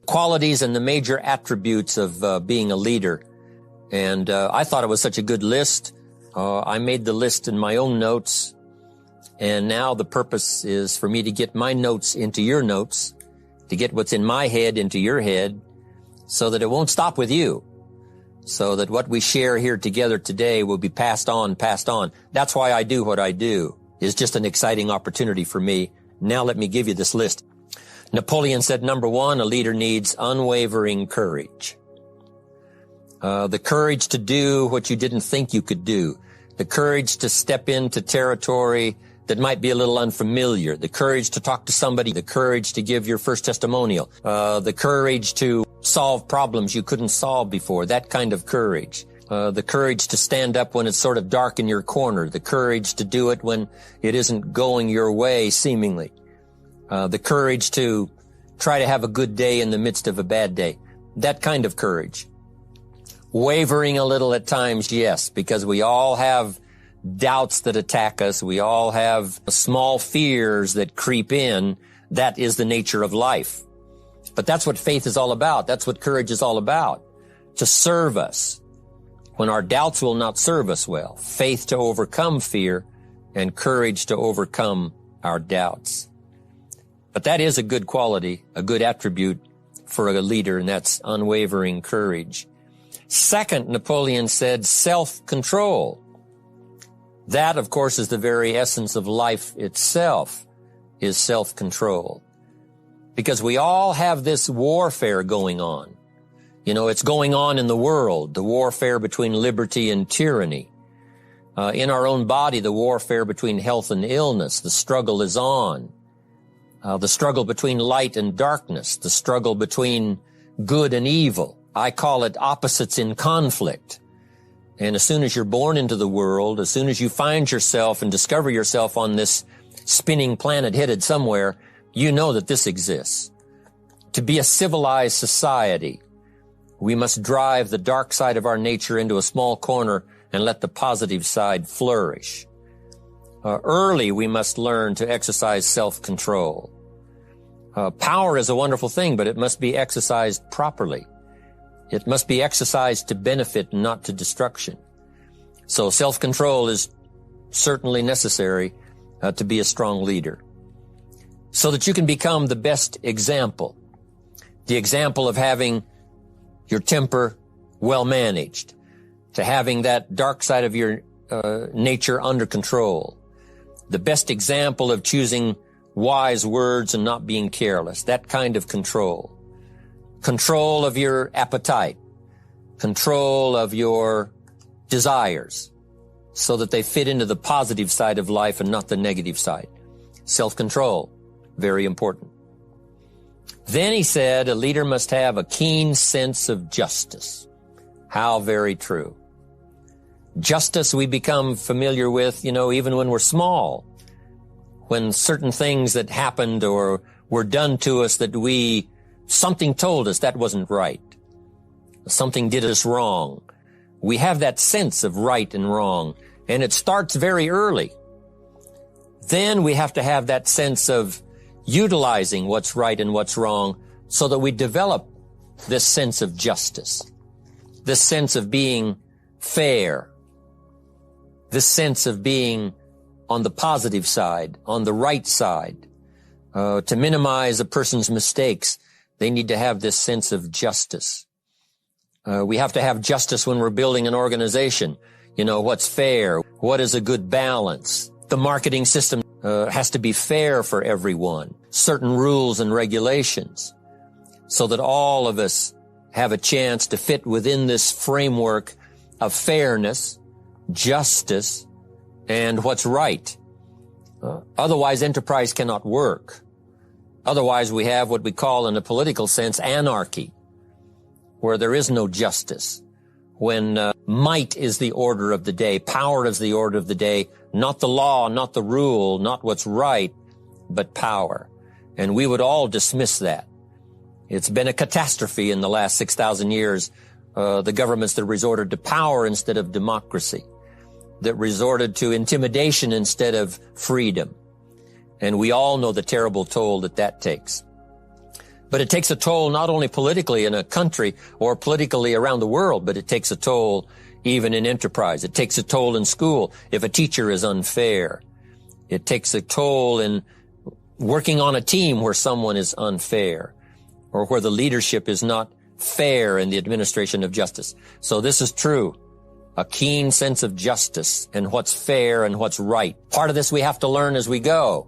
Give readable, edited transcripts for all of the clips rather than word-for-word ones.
qualities and the major attributes of being a leader. And I thought it was such a good list. I made the list in my own notes. And now the purpose is for me to get my notes into your notes, to get what's in my head into your head, so that it won't stop with you, so that what we share here together today will be passed on. That's why I do what I do. It's just an exciting opportunity for me. Now let me give you this list. Napoleon said, number one, a leader needs unwavering courage. The courage to do what you didn't think you could do. The courage to step into territory that might be a little unfamiliar. The courage to talk to somebody. The courage to give your first testimonial. The courage to solve problems you couldn't solve before. That kind of courage. The courage to stand up when it's sort of dark in your corner. The courage to do it when it isn't going your way, seemingly. The courage to try to have a good day in the midst of a bad day. That kind of courage. Wavering a little at times, yes, because we all have doubts that attack us. We all have small fears that creep in. That is the nature of life. But that's what faith is all about. That's what courage is all about. To serve us when our doubts will not serve us well. Faith to overcome fear and courage to overcome our doubts. But that is a good quality, a good attribute for a leader, and that's unwavering courage. Second, Napoleon said self-control. That, of course, is the very essence of life itself, is self-control. Because we all have this warfare going on. You know, it's going on in the world, the warfare between liberty and tyranny. In our own body, the warfare between health and illness. The struggle is on. The struggle between light and darkness. The struggle between good and evil. I call it opposites in conflict. And as soon as you're born into the world, as soon as you find yourself and discover yourself on this spinning planet headed somewhere, you know that this exists. To be a civilized society, we must drive the dark side of our nature into a small corner and let the positive side flourish. Early, we must learn to exercise self-control. Power is a wonderful thing, but it must be exercised properly. It must be exercised to benefit, not to destruction. So self-control is certainly necessary to be a strong leader, so that you can become the best example, the example of having your temper well managed, to having that dark side of your nature under control, the best example of choosing wise words and not being careless, that kind of control. Control of your appetite, control of your desires, so that they fit into the positive side of life and not the negative side. Self-control, very important. Then he said, a leader must have a keen sense of justice. How very true. Justice we become familiar with, even when we're small, when certain things that happened or were done to us that something told us that wasn't right. Something did us wrong. We have that sense of right and wrong, and it starts very early. Then we have to have that sense of utilizing what's right and what's wrong so that we develop this sense of justice, this sense of being fair, this sense of being on the positive side, on the right side. To minimize a person's mistakes, they need to have this sense of justice. We have to have justice when we're building an organization. What's fair? What is a good balance? The marketing system has to be fair for everyone. Certain rules and regulations, so that all of us have a chance to fit within this framework of fairness, justice, and what's right. Otherwise, enterprise cannot work. Otherwise, we have what we call in a political sense anarchy, where there is no justice, when might is the order of the day, power is the order of the day, not the law, not the rule, not what's right, but power. And we would all dismiss that. It's been a catastrophe in the last 6,000 years, the governments that resorted to power instead of democracy, that resorted to intimidation instead of freedom. And we all know the terrible toll that takes. But it takes a toll not only politically in a country or politically around the world, but it takes a toll even in enterprise. It takes a toll in school if a teacher is unfair. It takes a toll in working on a team where someone is unfair or where the leadership is not fair in the administration of justice. So this is true. A keen sense of justice and what's fair and what's right. Part of this we have to learn as we go.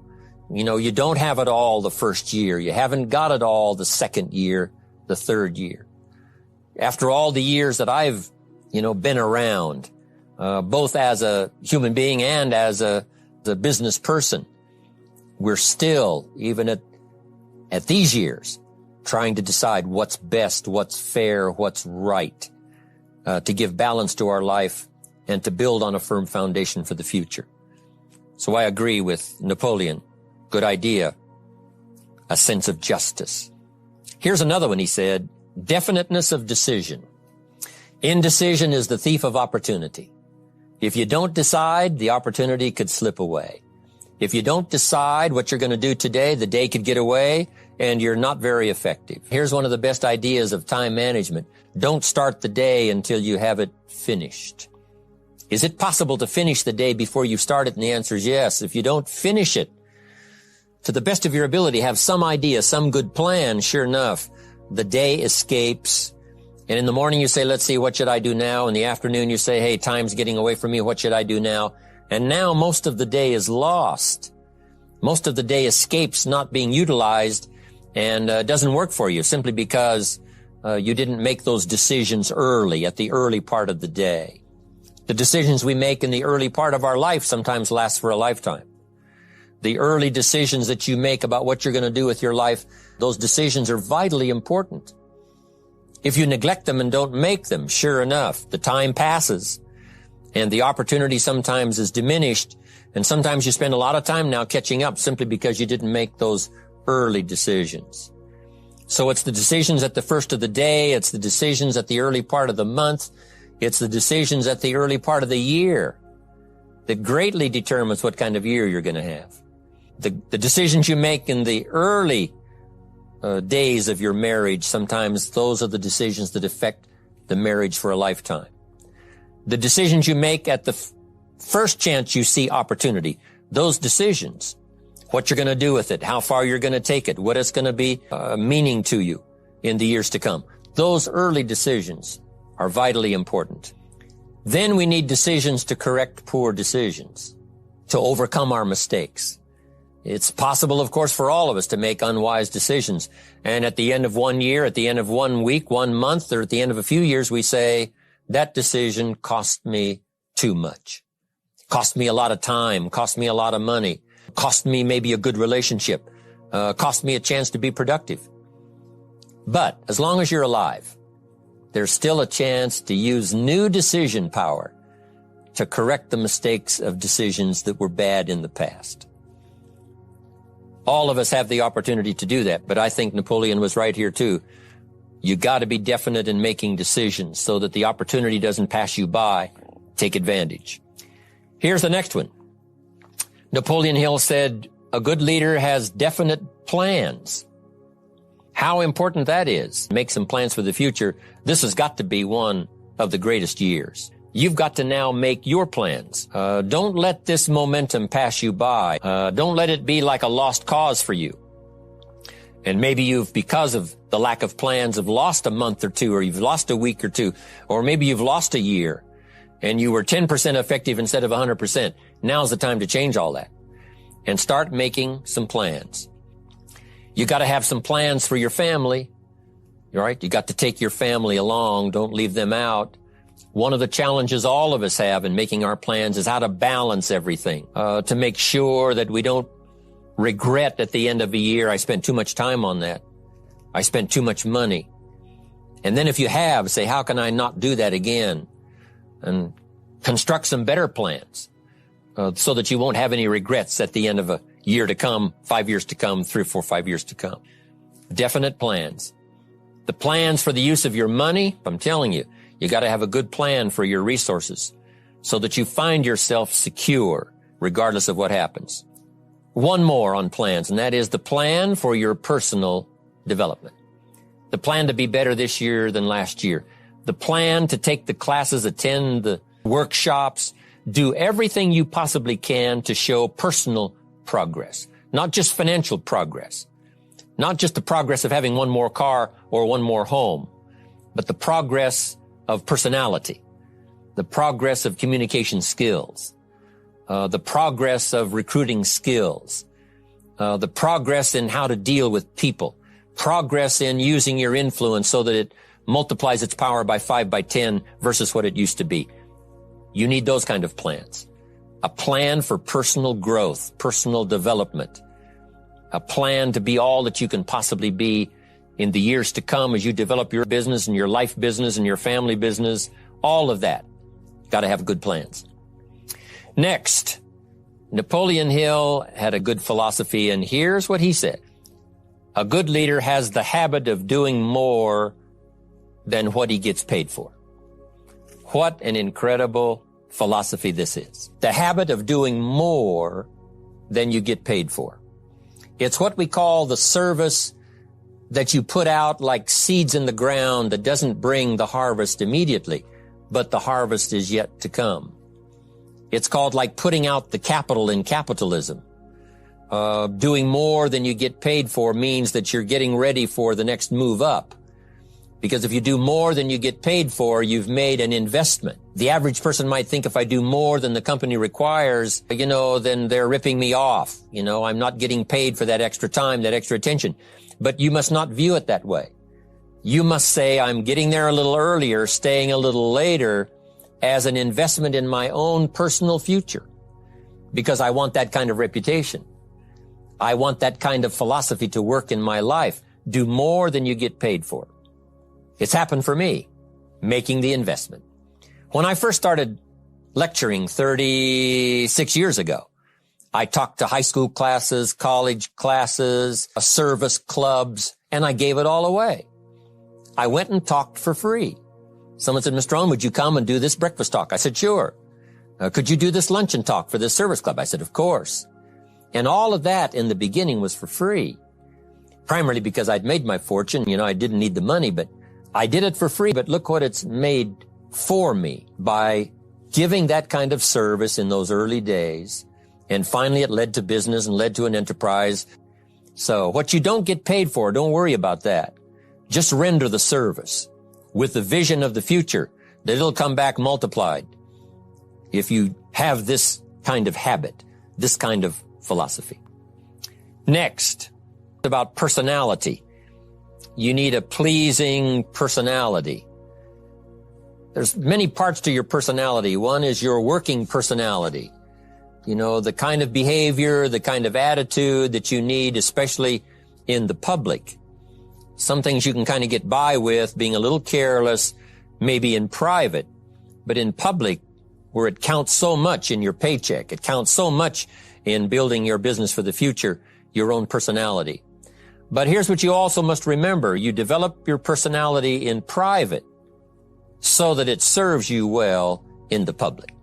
You know, you don't have it all the first year. You haven't got it all the second year, the third year. After all the years that I've, been around, both as a human being and as a business person, we're still, even at these years, trying to decide what's best, what's fair, what's right, to give balance to our life and to build on a firm foundation for the future. So I agree with Napoleon. Good idea. A sense of justice. Here's another one, he said, definiteness of decision. Indecision is the thief of opportunity. If you don't decide, the opportunity could slip away. If you don't decide what you're going to do today, the day could get away and you're not very effective. Here's one of the best ideas of time management. Don't start the day until you have it finished. Is it possible to finish the day before you start it? And the answer is yes. If you don't finish it to the best of your ability, have some idea, some good plan, sure enough, the day escapes. And in the morning you say, let's see, what should I do now? In the afternoon you say, hey, time's getting away from me. What should I do now? And now most of the day is lost. Most of the day escapes not being utilized and doesn't work for you simply because you didn't make those decisions early, at the early part of the day. The decisions we make in the early part of our life sometimes last for a lifetime. The early decisions that you make about what you're going to do with your life, those decisions are vitally important. If you neglect them and don't make them, sure enough, the time passes and the opportunity sometimes is diminished, and sometimes you spend a lot of time now catching up simply because you didn't make those early decisions. So it's the decisions at the first of the day, it's the decisions at the early part of the month, it's the decisions at the early part of the year that greatly determines what kind of year you're going to have. The decisions you make in the early days of your marriage, sometimes those are the decisions that affect the marriage for a lifetime. The decisions you make at the first chance you see opportunity, those decisions, what you're going to do with it, how far you're going to take it, what it's going to be meaning to you in the years to come. Those early decisions are vitally important. Then we need decisions to correct poor decisions, to overcome our mistakes. It's possible, of course, for all of us to make unwise decisions. And at the end of 1 year, at the end of 1 week, 1 month, or at the end of a few years, we say, that decision cost me too much. Cost me a lot of time, cost me a lot of money, cost me maybe a good relationship, cost me a chance to be productive. But as long as you're alive, there's still a chance to use new decision power to correct the mistakes of decisions that were bad in the past. All of us have the opportunity to do that, but I think Napoleon was right here too. You got to be definite in making decisions so that the opportunity doesn't pass you by. Take advantage. Here's the next one. Napoleon Hill said, a good leader has definite plans. How important that is. Make some plans for the future. This has got to be one of the greatest years. You've got to now make your plans. Don't let this momentum pass you by. Don't let it be like a lost cause for you. And maybe you've, because of the lack of plans, have lost a month or two, or you've lost a week or two, or maybe you've lost a year and you were 10% effective instead of 100%. Now's the time to change all that and start making some plans. You got to have some plans for your family. All right? You got to take your family along. Don't leave them out. One of the challenges all of us have in making our plans is how to balance everything, to make sure that we don't regret at the end of a year, I spent too much time on that. I spent too much money. And then if you have, say, how can I not do that again? And construct some better plans, so that you won't have any regrets at the end of a year to come, 5 years to come, 3 or 4, 5 years to come. Definite plans. The plans for the use of your money, I'm telling you, you got to have a good plan for your resources so that you find yourself secure regardless of what happens. One more on plans, and that is the plan for your personal development. the plan to be better this year than last year, the plan to take the classes, attend the workshops, do everything you possibly can to show personal progress, not just financial progress, not just the progress of having one more car or one more home, but the progress of personality, the progress of communication skills, the progress of recruiting skills, the progress in how to deal with people, progress in using your influence so that it multiplies its power by 5 by 10 versus what it used to be. You need those kind of plans. A plan for personal growth, personal development, a plan to be all that you can possibly be in the years to come as you develop your business and your life business and your family business, all of that. Got to have good plans. Next, Napoleon Hill had a good philosophy, and here's what he said. A good leader has the habit of doing more than what he gets paid for. What an incredible philosophy this is. The habit of doing more than you get paid for. It's what we call the service that you put out like seeds in the ground that doesn't bring the harvest immediately, but the harvest is yet to come. It's called like putting out the capital in capitalism. Doing more than you get paid for means that you're getting ready for the next move up. Because if you do more than you get paid for, you've made an investment. The average person might think if I do more than the company requires, then they're ripping me off. I'm not getting paid for that extra time, that extra attention. But you must not view it that way. You must say, I'm getting there a little earlier, staying a little later as an investment in my own personal future. Because I want that kind of reputation. I want that kind of philosophy to work in my life. Do more than you get paid for. It's happened for me, making the investment. When I first started lecturing 36 years ago, I talked to high school classes, college classes, service clubs, and I gave it all away. I went and talked for free. Someone said, Mr. Rohn, would you come and do this breakfast talk? I said, sure. Could you do this luncheon talk for this service club? I said, of course. And all of that in the beginning was for free, primarily because I'd made my fortune. I didn't need the money, but I did it for free. But look what it's made for me by giving that kind of service in those early days. And finally, it led to business and led to an enterprise. So what you don't get paid for, don't worry about that. Just render the service with the vision of the future that it'll come back multiplied if you have this kind of habit, this kind of philosophy. Next, about personality. You need a pleasing personality. There's many parts to your personality. One is your working personality. The kind of behavior, the kind of attitude that you need, especially in the public. Some things you can kind of get by with being a little careless, maybe in private, but in public, where it counts so much in your paycheck, it counts so much in building your business for the future, your own personality. But here's what you also must remember. You develop your personality in private so that it serves you well in the public.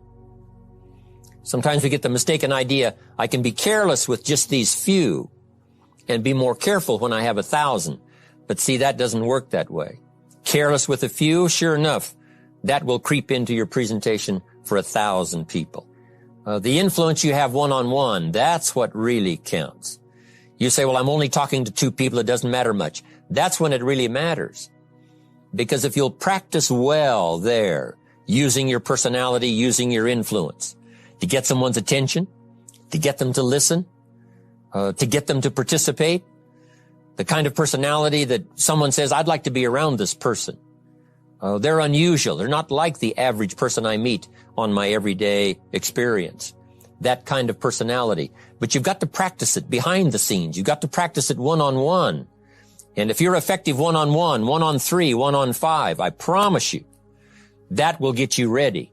Sometimes we get the mistaken idea, I can be careless with just these few and be more careful when I have 1,000. But see, that doesn't work that way. Careless with a few, sure enough, that will creep into your presentation for 1,000 people. The influence you have one-on-one, that's what really counts. You say, well, I'm only talking to 2 people, it doesn't matter much. That's when it really matters. Because if you'll practice well there, using your personality, using your influence, to get someone's attention, to get them to listen, to get them to participate, the kind of personality that someone says, I'd like to be around this person. They're unusual. They're not like the average person I meet on my everyday experience. That kind of personality. But you've got to practice it behind the scenes. You've got to practice it one-on-one. And if you're effective one-on-one, 1-on-3, 1-on-5, I promise you, that will get you ready.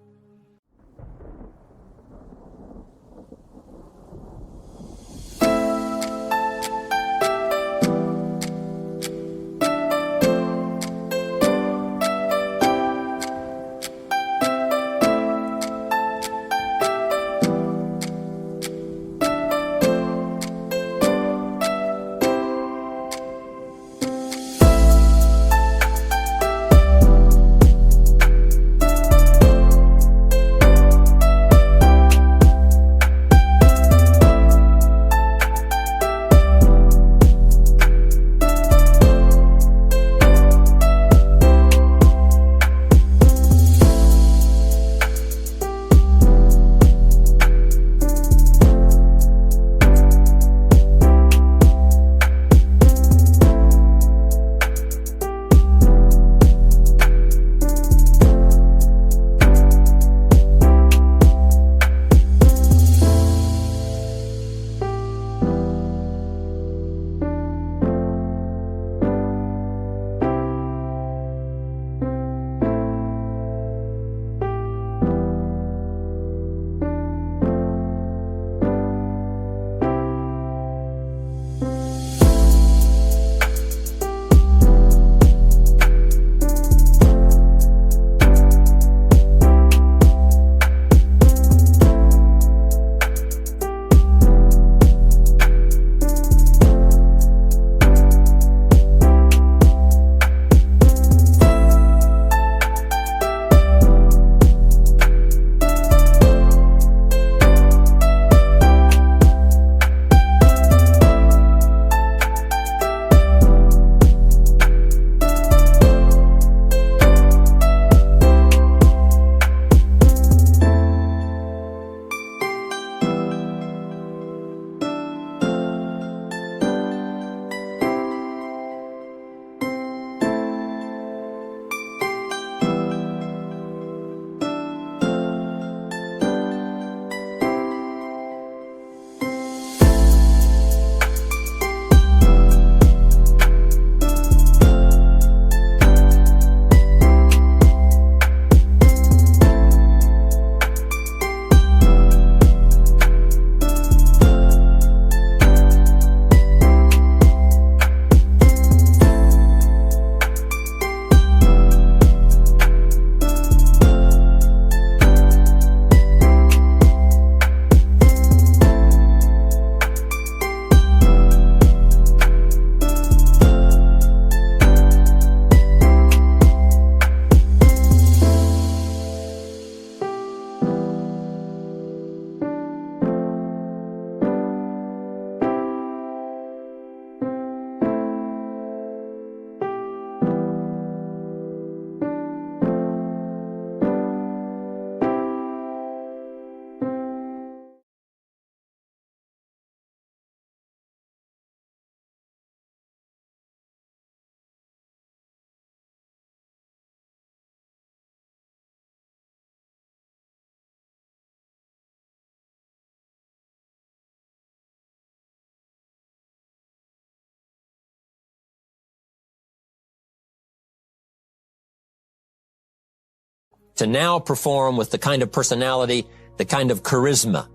to now perform with the kind of personality, the kind of charisma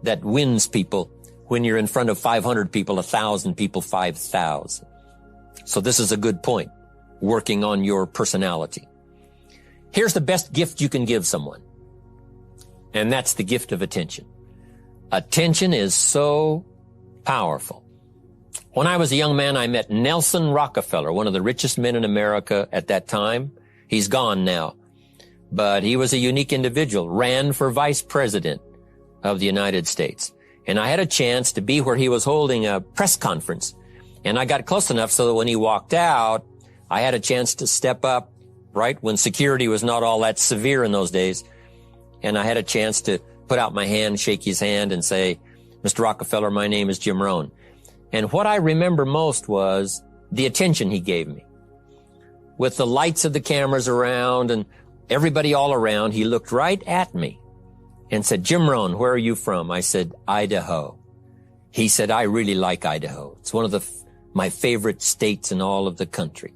that wins people when you're in front of 500 people, 1,000 people, 5,000. So this is a good point, working on your personality. Here's the best gift you can give someone, and that's the gift of attention. Attention is so powerful. When I was a young man, I met Nelson Rockefeller, one of the richest men in America at that time. He's gone now, but he was a unique individual, ran for vice president of the United States. And I had a chance to be where he was holding a press conference. And I got close enough so that when he walked out, I had a chance to step up, right, when security was not all that severe in those days. And I had a chance to put out my hand, shake his hand, and say, Mr. Rockefeller, my name is Jim Rohn. And what I remember most was the attention he gave me. With the lights of the cameras around and everybody all around, he looked right at me and said, Jim Rohn, where are you from? I said, Idaho. He said, I really like Idaho. It's one of my favorite states in all of the country.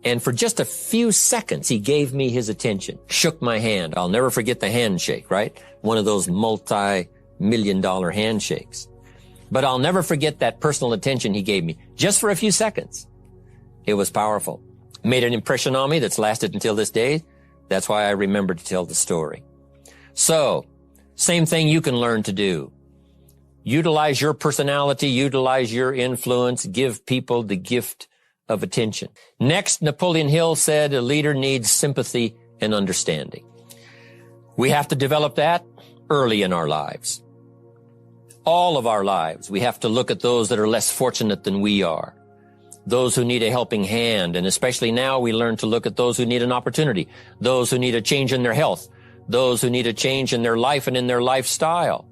And for just a few seconds, he gave me his attention, shook my hand. I'll never forget the handshake, right? One of those multi-million-dollar handshakes. But I'll never forget that personal attention he gave me, just for a few seconds. It was powerful. Made an impression on me that's lasted until this day. That's why I remember to tell the story. So, same thing you can learn to do. Utilize your personality, utilize your influence, give people the gift of attention. Next, Napoleon Hill said a leader needs sympathy and understanding. We have to develop that early in our lives. All of our lives, we have to look at those that are less fortunate than we are. Those who need a helping hand, and especially now we learn to look at those who need an opportunity, those who need a change in their health, those who need a change in their life and in their lifestyle.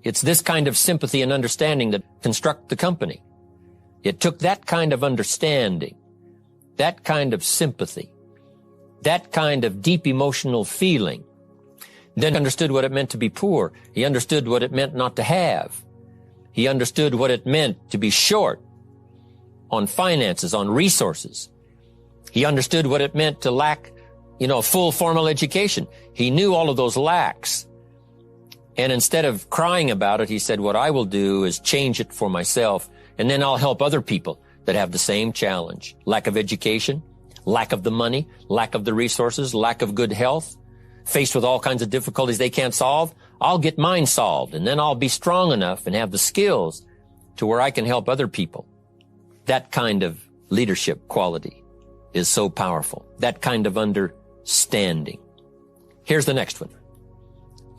It's this kind of sympathy and understanding that construct the company. It took that kind of understanding, that kind of sympathy, that kind of deep emotional feeling. Then understood what it meant to be poor. He understood what it meant not to have. He understood what it meant to be short on finances, on resources. He understood what it meant to lack, full formal education. He knew all of those lacks. And instead of crying about it, he said, what I will do is change it for myself, and then I'll help other people that have the same challenge. Lack of education, lack of the money, lack of the resources, lack of good health, faced with all kinds of difficulties they can't solve. I'll get mine solved, and then I'll be strong enough and have the skills to where I can help other people. That kind of leadership quality is so powerful. That kind of understanding. Here's the next one.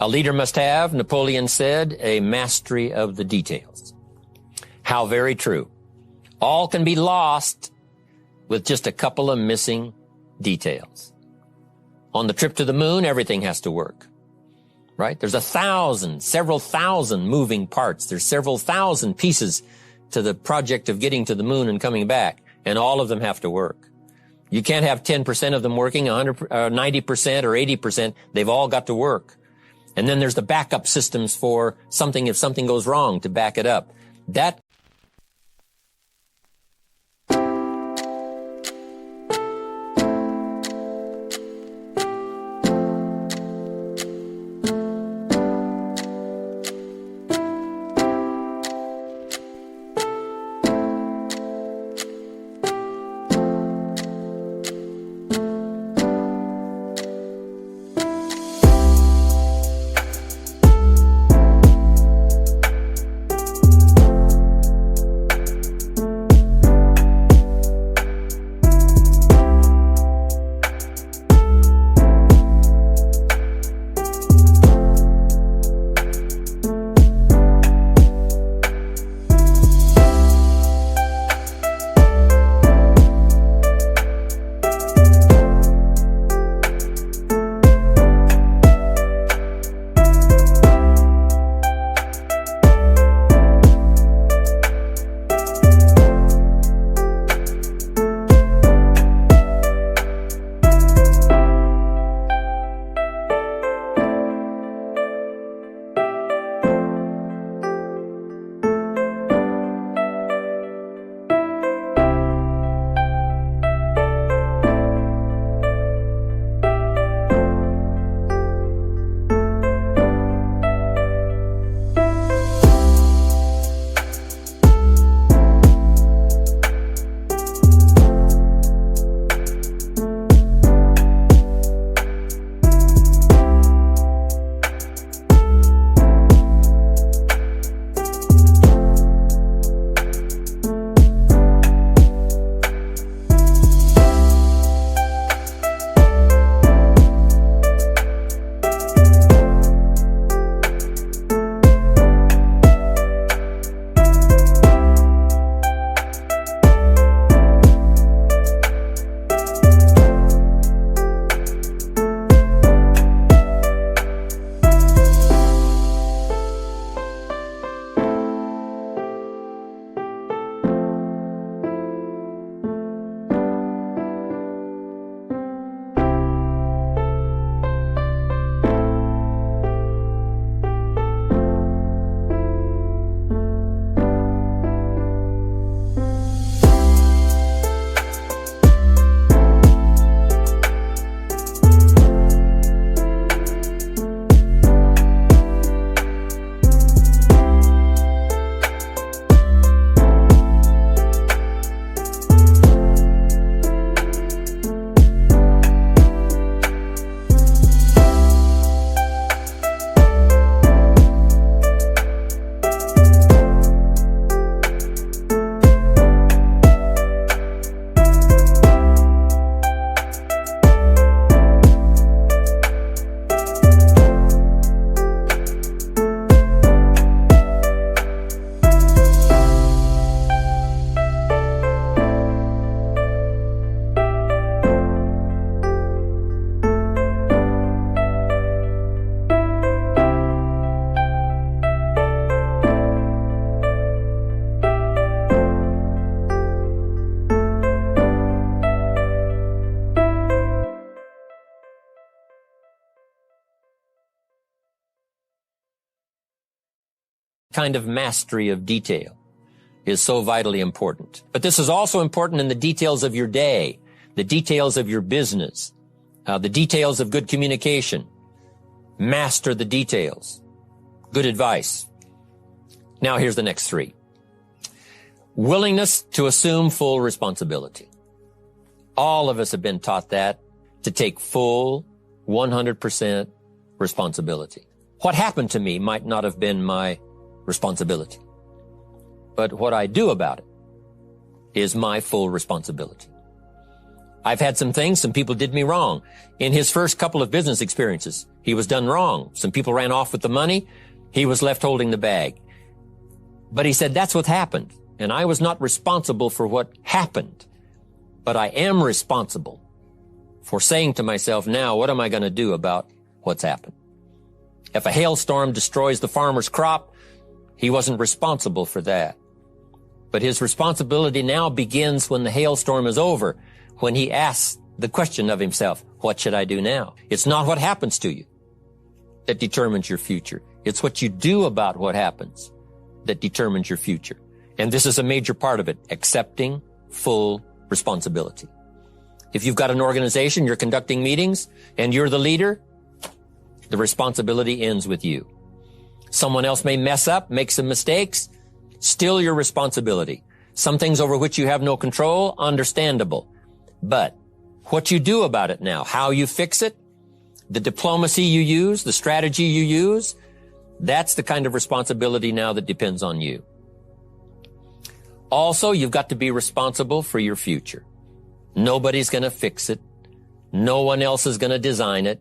A leader must have, Napoleon said, a mastery of the details. How very true. All can be lost with just a couple of missing details. On the trip to the moon, everything has to work, right? There's several thousand moving parts. There's several thousand pieces to the project of getting to the moon and coming back, and all of them have to work. You can't have 10% of them working, 90% or 80%. They've all got to work. And then there's the backup systems for something if something goes wrong to back it up. That kind of mastery of detail is so vitally important. But this is also important in the details of your day, the details of your business, the details of good communication. Master the details. Good advice. Now here's the next three. Willingness to assume full responsibility. All of us have been taught that, to take full 100% responsibility. What happened to me might not have been my responsibility, but what I do about it is my full responsibility. I've had some people did me wrong. In his first couple of business experiences, he was done wrong. Some people ran off with the money. He was left holding the bag. But he said, that's what happened. And I was not responsible for what happened, but I am responsible for saying to myself, now, what am I going to do about what's happened? If a hailstorm destroys the farmer's crop, he wasn't responsible for that. But his responsibility now begins when the hailstorm is over, when he asks the question of himself, what should I do now? It's not what happens to you that determines your future. It's what you do about what happens that determines your future. And this is a major part of it, accepting full responsibility. If you've got an organization, you're conducting meetings, and you're the leader, the responsibility ends with you. Someone else may mess up, make some mistakes, still your responsibility. Some things over which you have no control, understandable. But what you do about it now, how you fix it, the diplomacy you use, the strategy you use, that's the kind of responsibility now that depends on you. Also, you've got to be responsible for your future. Nobody's going to fix it. No one else is going to design it.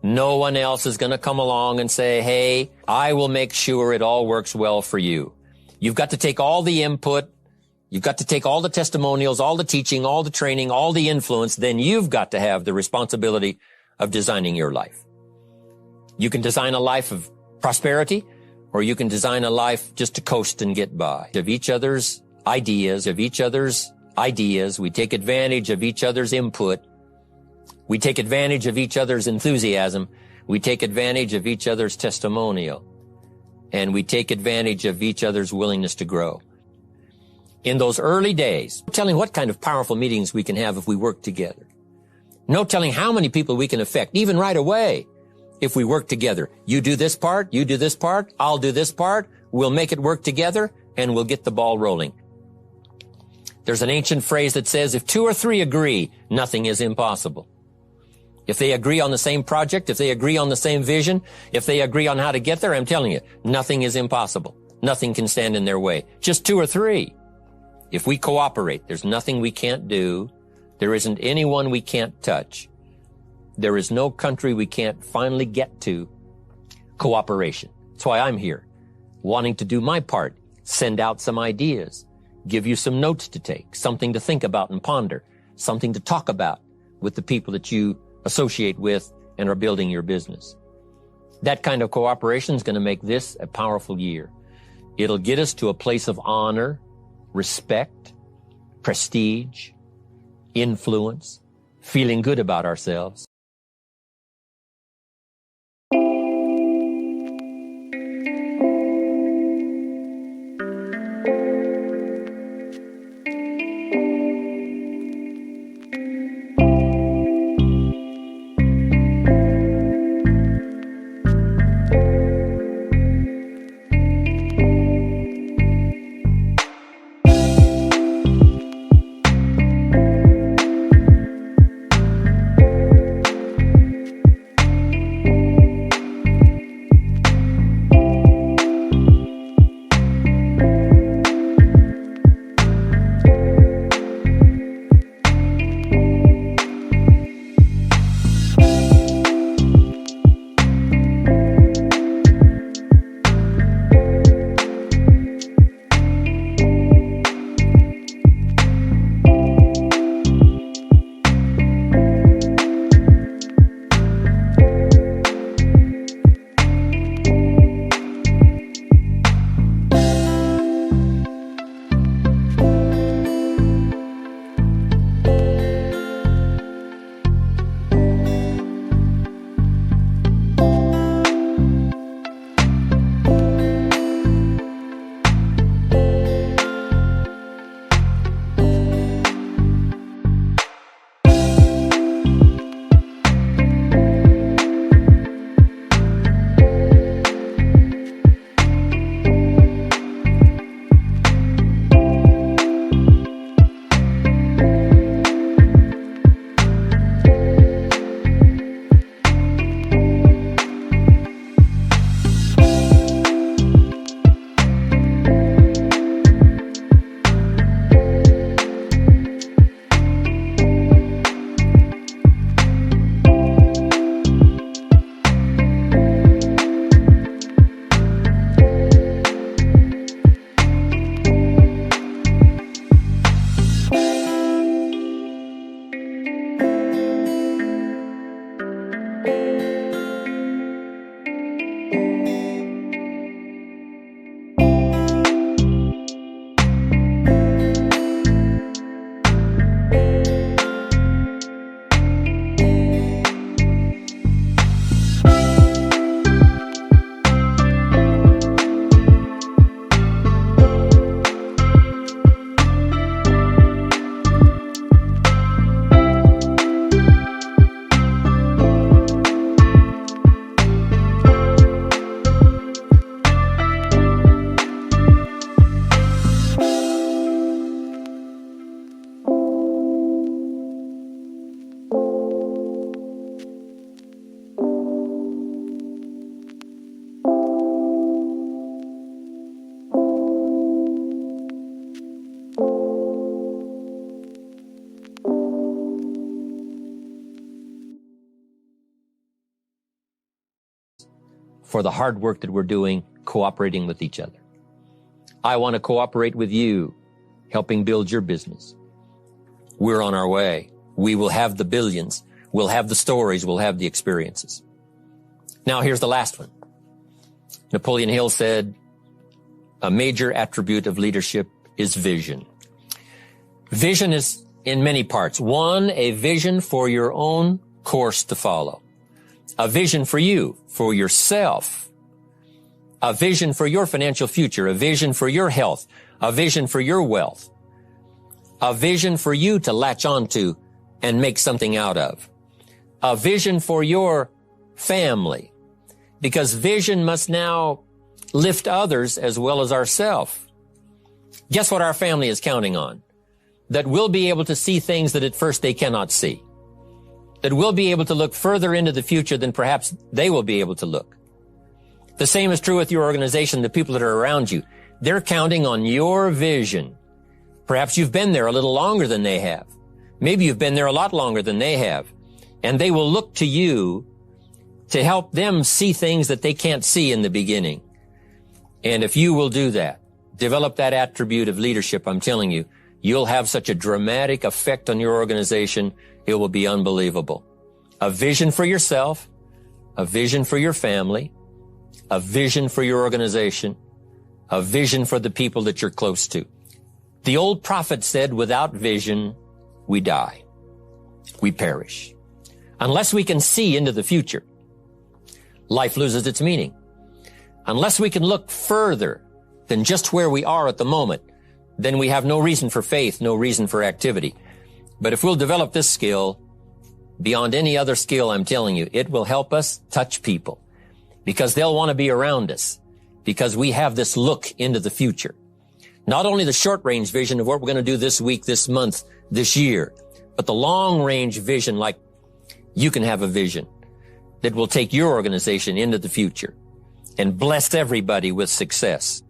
No one else is going to come along and say, hey, I will make sure it all works well for you. You've got to take all the input. You've got to take all the testimonials, all the teaching, all the training, all the influence. Then you've got to have the responsibility of designing your life. You can design a life of prosperity, or you can design a life just to coast and get by. Of each other's ideas, we take advantage of each other's input. We take advantage of each other's enthusiasm. We take advantage of each other's testimonial. And we take advantage of each other's willingness to grow. In those early days, no telling what kind of powerful meetings we can have if we work together. No telling how many people we can affect, even right away, if we work together. You do this part, you do this part, I'll do this part, we'll make it work together, and we'll get the ball rolling. There's an ancient phrase that says, if 2 or 3 agree, nothing is impossible. If they agree on the same project, if they agree on the same vision, if they agree on how to get there, I'm telling you, nothing is impossible. Nothing can stand in their way. Just 2 or 3. If we cooperate, there's nothing we can't do. There isn't anyone we can't touch. There is no country we can't finally get to. Cooperation. That's why I'm here, wanting to do my part, send out some ideas, give you some notes to take, something to think about and ponder, something to talk about with the people that you associate with and are building your business. That kind of cooperation is going to make this a powerful year. It'll get us to a place of honor, respect, prestige, influence, feeling good about ourselves. for the hard work that we're doing, cooperating with each other. I want to cooperate with you, helping build your business. We're on our way. We will have the billions. We'll have the stories. We'll have the experiences. Now, here's the last one. Napoleon Hill said, a major attribute of leadership is vision. Vision is in many parts. One, a vision for your own course to follow. A vision for you, for yourself. A vision for your financial future. A vision for your health. A vision for your wealth. A vision for you to latch onto and make something out of. A vision for your family. Because vision must now lift others as well as ourselves. Guess what our family is counting on? That we'll be able to see things that at first they cannot see. That we'll be able to look further into the future than perhaps they will be able to look. The same is true with your organization, the people that are around you. They're counting on your vision. Perhaps you've been there a little longer than they have. Maybe you've been there a lot longer than they have. And they will look to you to help them see things that they can't see in the beginning. And if you will do that, develop that attribute of leadership, I'm telling you, you'll have such a dramatic effect on your organization, it will be unbelievable. A vision for yourself, a vision for your family, a vision for your organization, a vision for the people that you're close to. The old prophet said, without vision, we die. We perish. Unless we can see into the future, life loses its meaning. Unless we can look further than just where we are at the moment, then we have no reason for faith, no reason for activity. But if we'll develop this skill, beyond any other skill, I'm telling you, it will help us touch people because they'll want to be around us because we have this look into the future. Not only the short-range vision of what we're going to do this week, this month, this year, but the long-range vision, like you can have a vision that will take your organization into the future and bless everybody with success.